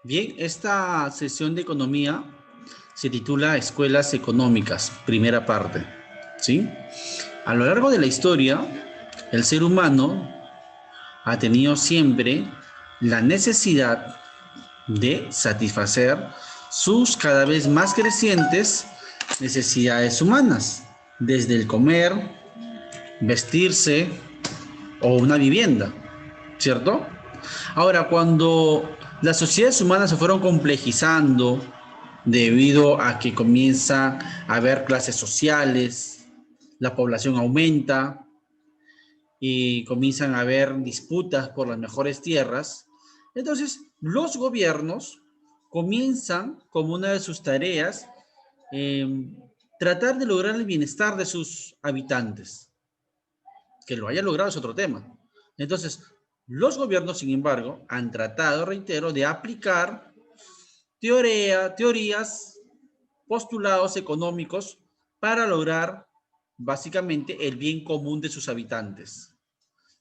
Bien, esta sesión de economía se titula Escuelas Económicas, primera parte, ¿sí? A lo largo de la historia, el ser humano ha tenido siempre la necesidad de satisfacer sus cada vez más crecientes necesidades humanas, desde el comer, vestirse o una vivienda, ¿cierto? Ahora, cuando las sociedades humanas se fueron complejizando debido a que comienza a haber clases sociales, la población aumenta y comienzan a haber disputas por las mejores tierras, entonces los gobiernos comienzan como una de sus tareas eh, tratar de lograr el bienestar de sus habitantes. Que lo haya logrado es otro tema. Entonces, los gobiernos, sin embargo, han tratado, reitero, de aplicar teorías, postulados económicos para lograr básicamente el bien común de sus habitantes.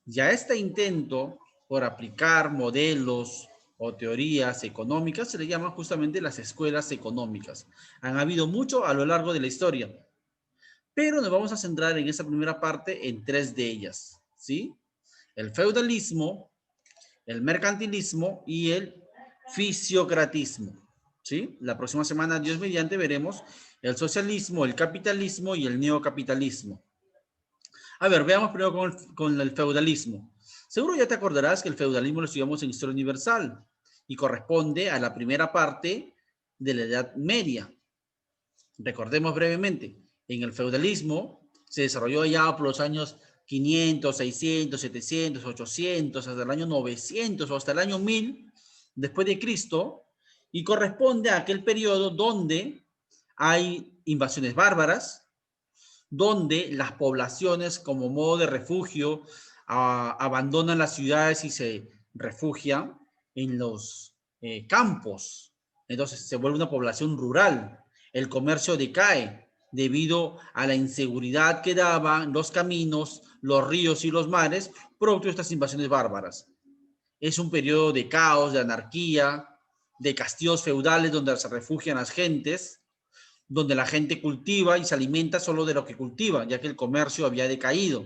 Ya este intento por aplicar modelos o teorías económicas se le llaman justamente las escuelas económicas. Han habido mucho a lo largo de la historia, pero nos vamos a centrar en esta primera parte en tres de ellas, ¿sí? El feudalismo, el mercantilismo y el fisiocratismo. ¿Sí? La próxima semana, Dios mediante, veremos el socialismo, el capitalismo y el neocapitalismo. A ver, veamos primero con el feudalismo. Seguro ya te acordarás que el feudalismo lo estudiamos en Historia Universal y corresponde a la primera parte de la Edad Media. Recordemos brevemente, en el feudalismo se desarrolló ya por los años 500, 600, 700, 800, hasta el año 900 o hasta el año 1000 después de Cristo, y corresponde a aquel periodo donde hay invasiones bárbaras, donde las poblaciones como modo de refugio abandonan las ciudades y se refugian en los campos. Entonces se vuelve una población rural. El comercio decae debido a la inseguridad que daban los caminos, los ríos y los mares, producto de estas invasiones bárbaras. Es un periodo de caos, de anarquía, de castillos feudales donde se refugian las gentes, donde la gente cultiva y se alimenta solo de lo que cultiva, ya que el comercio había decaído.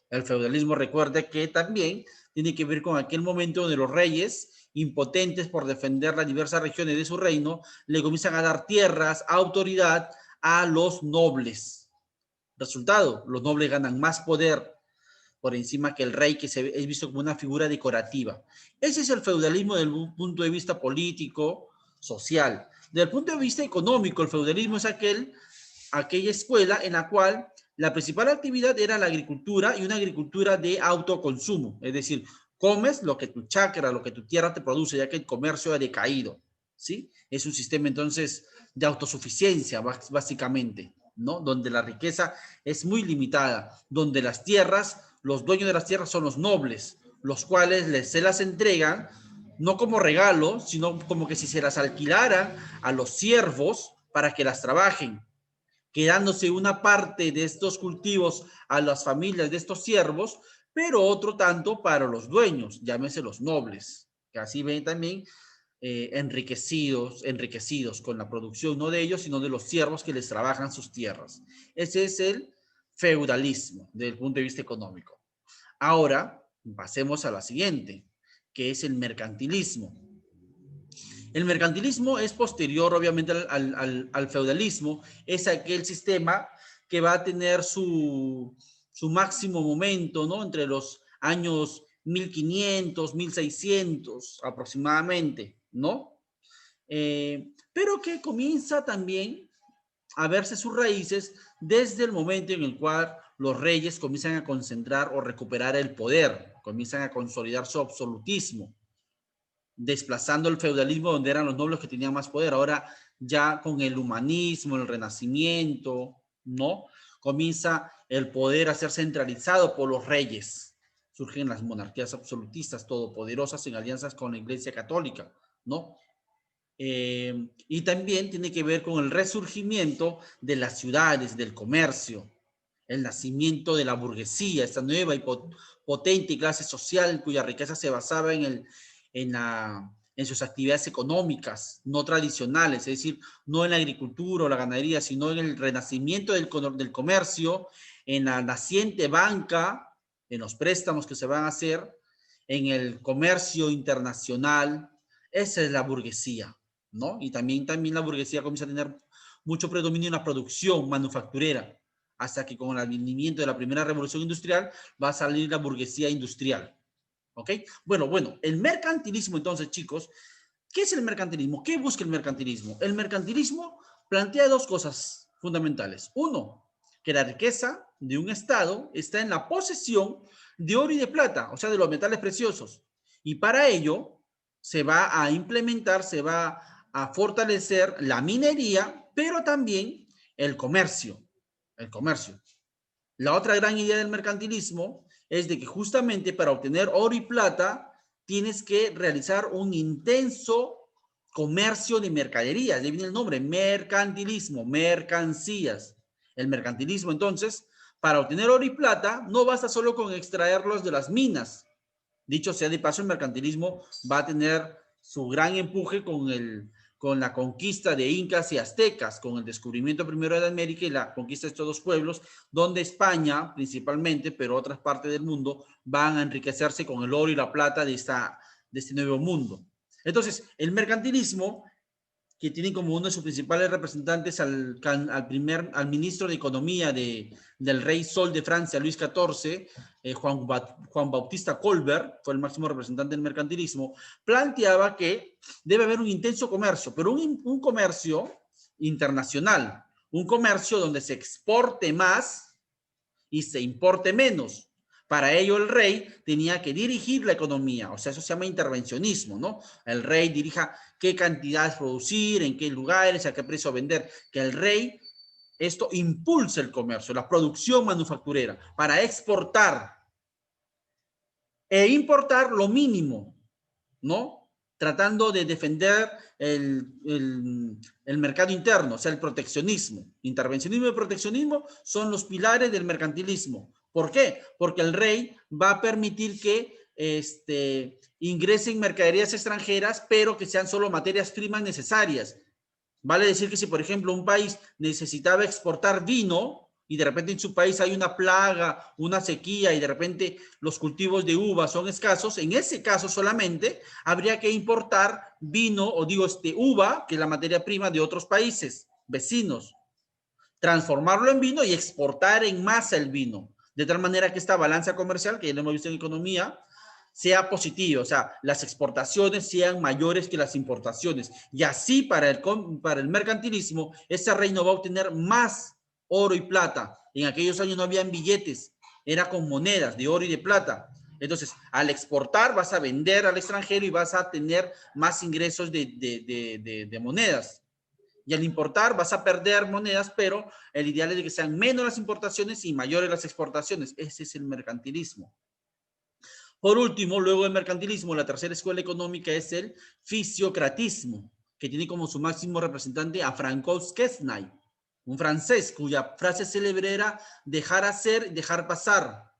El feudalismo, recuerde que también tiene que ver con aquel momento donde los reyes, impotentes por defender las diversas regiones de su reino, le comienzan a dar tierras, autoridad a los nobles. Resultado, los nobles ganan más poder por encima que el rey, que es visto como una figura decorativa. Ese es el feudalismo desde un punto de vista político, social. Desde el punto de vista económico, el feudalismo es aquella escuela en la cual la principal actividad era la agricultura y una agricultura de autoconsumo. Es decir, comes lo que tu chacra, lo que tu tierra te produce, ya que el comercio ha decaído. ¿Sí? Es un sistema entonces de autosuficiencia, básicamente, ¿no? Donde la riqueza es muy limitada, donde las tierras, los dueños de las tierras son los nobles, los cuales se las entregan no como regalo, sino como que si se las alquilaran a los siervos para que las trabajen, quedándose una parte de estos cultivos a las familias de estos siervos, pero otro tanto para los dueños, llámese los nobles, que así ven también enriquecidos con la producción no de ellos, sino de los siervos que les trabajan sus tierras. Ese es el feudalismo desde el punto de vista económico. Ahora, pasemos a la siguiente, que es el mercantilismo. El mercantilismo es posterior, obviamente, al feudalismo. Es aquel sistema que va a tener su máximo momento, ¿no? Entre los años 1500, 1600 aproximadamente, ¿no? Pero que comienza también a verse sus raíces desde el momento en el cual los reyes comienzan a concentrar o recuperar el poder, comienzan a consolidar su absolutismo, desplazando el feudalismo donde eran los nobles que tenían más poder. Ahora ya con el humanismo, el renacimiento, ¿no? Comienza el poder a ser centralizado por los reyes. Surgen las monarquías absolutistas todopoderosas en alianzas con la Iglesia Católica, ¿no? Y también tiene que ver con el resurgimiento de las ciudades, del comercio, el nacimiento de la burguesía, esta nueva y potente clase social cuya riqueza se basaba en en sus actividades económicas no tradicionales, es decir, no en la agricultura o la ganadería, sino en el renacimiento del comercio, en la naciente banca, en los préstamos que se van a hacer, en el comercio internacional. Esa es la burguesía, ¿no? Y también la burguesía comienza a tener mucho predominio en la producción manufacturera, hasta que con el advenimiento de la primera revolución industrial va a salir la burguesía industrial. ¿Ok? Bueno, el mercantilismo entonces, chicos, ¿qué es el mercantilismo? ¿Qué busca el mercantilismo? El mercantilismo plantea dos cosas fundamentales. Uno, que la riqueza de un Estado está en la posesión de oro y de plata, o sea, de los metales preciosos. Y para ello se va a implementar, se va a fortalecer la minería, pero también el comercio. El comercio. La otra gran idea del mercantilismo es de que justamente para obtener oro y plata tienes que realizar un intenso comercio de mercaderías. De viene el nombre, mercantilismo, mercancías. El mercantilismo, entonces, para obtener oro y plata, no basta solo con extraerlos de las minas. Dicho sea de paso, el mercantilismo va a tener su gran empuje con la conquista de incas y aztecas, con el descubrimiento primero de América y la conquista de estos dos pueblos, donde España principalmente, pero otras partes del mundo, van a enriquecerse con el oro y la plata de este nuevo mundo. Entonces, el mercantilismo, que tiene como uno de sus principales representantes al ministro de Economía del Rey Sol de Francia, Luis XIV, Juan Bautista Colbert, fue el máximo representante del mercantilismo, planteaba que debe haber un intenso comercio, pero un comercio internacional, un comercio donde se exporte más y se importe menos. Para ello el rey tenía que dirigir la economía, o sea, eso se llama intervencionismo, ¿no? El rey dirija qué cantidades producir, en qué lugares, a qué precio vender, que el rey esto impulse el comercio, la producción manufacturera, para exportar e importar lo mínimo, ¿no? Tratando de defender el mercado interno, o sea, el proteccionismo. Intervencionismo y proteccionismo son los pilares del mercantilismo. ¿Por qué? Porque el rey va a permitir que ingresen mercaderías extranjeras, pero que sean solo materias primas necesarias. Vale decir que si, por ejemplo, un país necesitaba exportar vino y de repente en su país hay una plaga, una sequía y de repente los cultivos de uva son escasos, en ese caso solamente habría que importar vino o digo uva, que es la materia prima de otros países vecinos, transformarlo en vino y exportar en masa el vino, de tal manera que esta balanza comercial, que ya lo hemos visto en economía, sea positivo, o sea, las exportaciones sean mayores que las importaciones. Y así para el mercantilismo, ese reino va a obtener más oro y plata. En aquellos años no habían billetes, era con monedas de oro y de plata. Entonces, al exportar vas a vender al extranjero y vas a tener más ingresos de monedas. Y al importar vas a perder monedas, pero el ideal es de que sean menos las importaciones y mayores las exportaciones. Ese es el mercantilismo. Por último, luego del mercantilismo, la tercera escuela económica es el fisiocratismo, que tiene como su máximo representante a Francois Quesnay, un francés cuya frase célebre era dejar hacer, dejar pasar,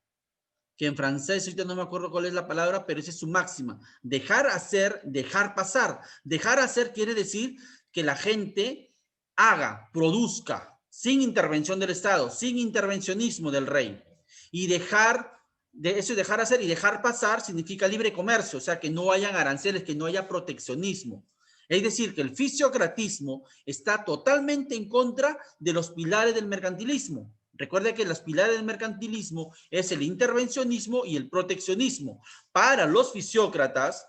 que en francés, ahorita no me acuerdo cuál es la palabra, pero esa es su máxima. Dejar hacer, dejar pasar. Dejar hacer quiere decir que la gente haga, produzca, sin intervención del Estado, sin intervencionismo del rey. Y eso es dejar hacer y dejar pasar significa libre comercio, o sea, que no hayan aranceles, que no haya proteccionismo. Es decir, que el fisiocratismo está totalmente en contra de los pilares del mercantilismo. Recuerde que los pilares del mercantilismo es el intervencionismo y el proteccionismo. Para los fisiócratas,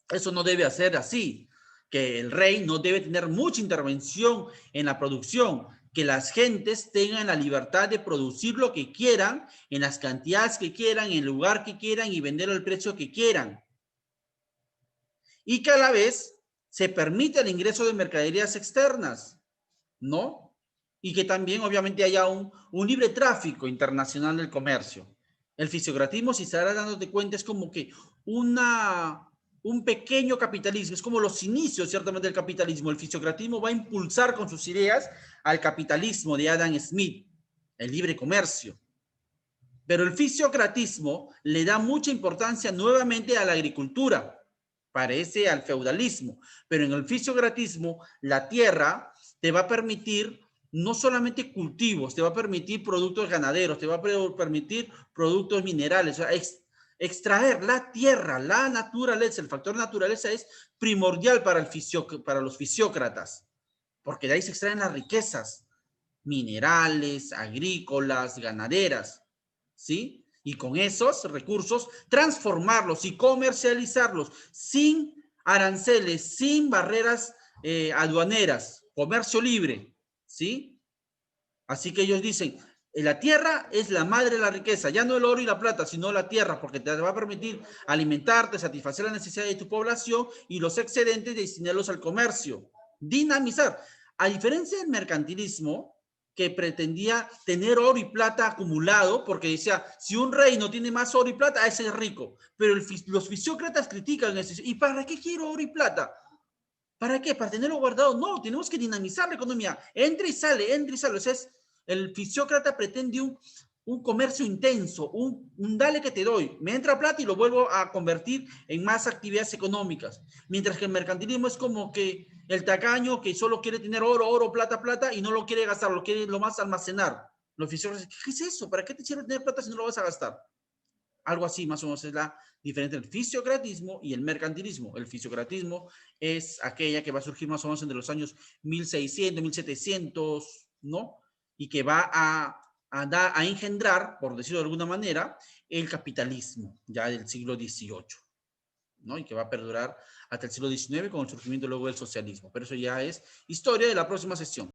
eso no debe ser así, que el rey no debe tener mucha intervención en la producción, que las gentes tengan la libertad de producir lo que quieran, en las cantidades que quieran, en el lugar que quieran y venderlo al precio que quieran. Y que a la vez se permite el ingreso de mercaderías externas, ¿no? Y que también obviamente haya un libre tráfico internacional del comercio. El fisiocratismo, si estarás dándote cuenta, es como que un pequeño capitalismo, es como los inicios ciertamente del capitalismo. El fisiocratismo va a impulsar con sus ideas al capitalismo de Adam Smith, el libre comercio. Pero el fisiocratismo le da mucha importancia nuevamente a la agricultura. parece al feudalismo, pero en el fisiocratismo la tierra te va a permitir no solamente cultivos, te va a permitir productos ganaderos, te va a permitir productos minerales, o sea, extraer la tierra, la naturaleza, el factor naturaleza es primordial para los fisiócratas, porque de ahí se extraen las riquezas minerales, agrícolas, ganaderas, ¿sí? Y con esos recursos transformarlos y comercializarlos sin aranceles, sin barreras aduaneras, comercio libre, ¿sí? Así que ellos dicen, la tierra es la madre de la riqueza, ya no el oro y la plata, sino la tierra, porque te va a permitir alimentarte, satisfacer las necesidades de tu población y los excedentes destinarlos al comercio, dinamizar. A diferencia del mercantilismo, que pretendía tener oro y plata acumulado, porque decía, si un reino tiene más oro y plata, ese es rico. Pero los fisiócratas critican eso. ¿Y para qué quiero oro y plata? ¿Para qué? ¿Para tenerlo guardado? No, tenemos que dinamizar la economía. Entra y sale, entra y sale. O sea, el fisiócrata pretende un comercio intenso, un dale que te doy. Me entra plata y lo vuelvo a convertir en más actividades económicas. Mientras que el mercantilismo es como que el tacaño que solo quiere tener oro, oro, plata, plata y no lo quiere gastar, lo quiere lo más almacenar. Los fisiócratas, ¿qué es eso? ¿Para qué te sirve tener plata si no lo vas a gastar? Algo así más o menos es la diferencia entre el fisiocratismo y el mercantilismo. El fisiocratismo es aquella que va a surgir más o menos entre los años 1600, 1700, ¿no? Y que va a engendrar, por decirlo de alguna manera, el capitalismo ya del siglo XVIII, ¿no? Y que va a perdurar hasta el siglo XIX con el surgimiento luego del socialismo. Pero eso ya es historia de la próxima sesión.